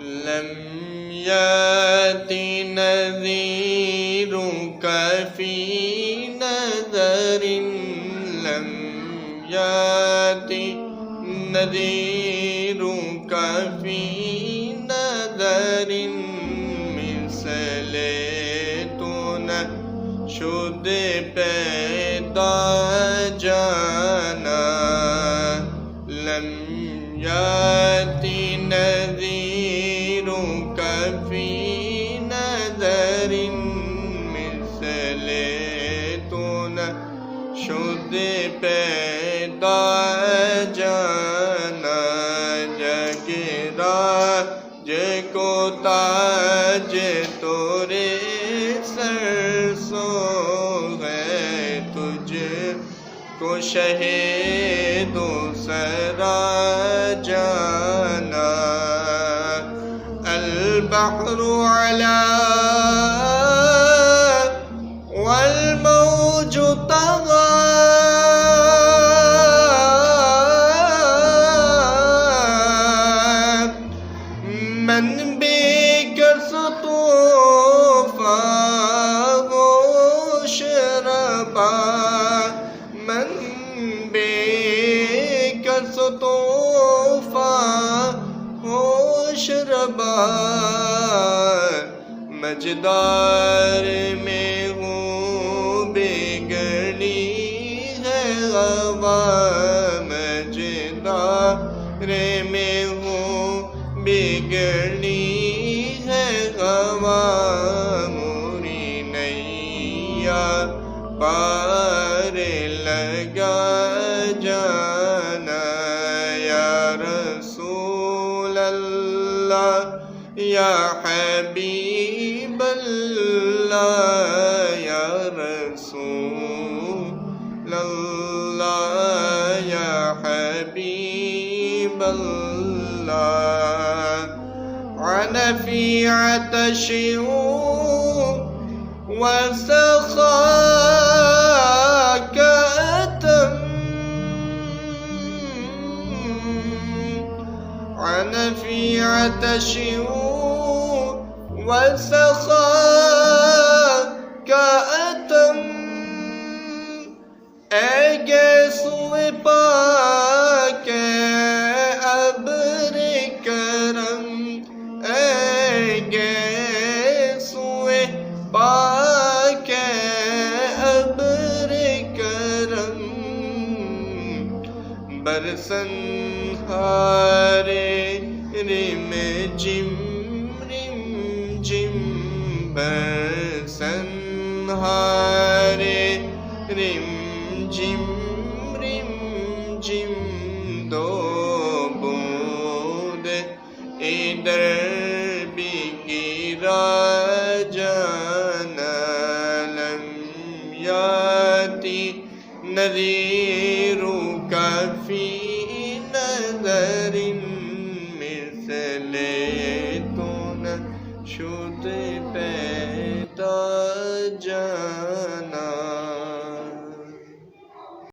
لم يأت نذيرك في نذر لم يأت نذيرك في نذر مثل تو نہ شد پیدا جانا لم یأت نذیرک فی نذر مثل تو نہ شد پیدا جانا جگراج کو تاج تورے سر سو ہے تجھ کو شہید سرا جانا البحر علا والموج طغى من بك سطوفا شربا من بك سطوفا شربا مجدار میں ہوں بگڑی ہے ہوا مجدار میں ہوں بگڑی ہے ہوا موری نیا پار لگا جانا یا رسول اللہ یا حبیب اللہ یا رسول اللہ یا حبیب اللہ أنا في عطش وسخاك أتم أنا في عطش وسخاك أتم اے گیسوئے پاک ابر کرم اے گیسوئے پاک ابر کرم برسن ہارے رم جم برسن ہارے رم جم دو بوند ادھر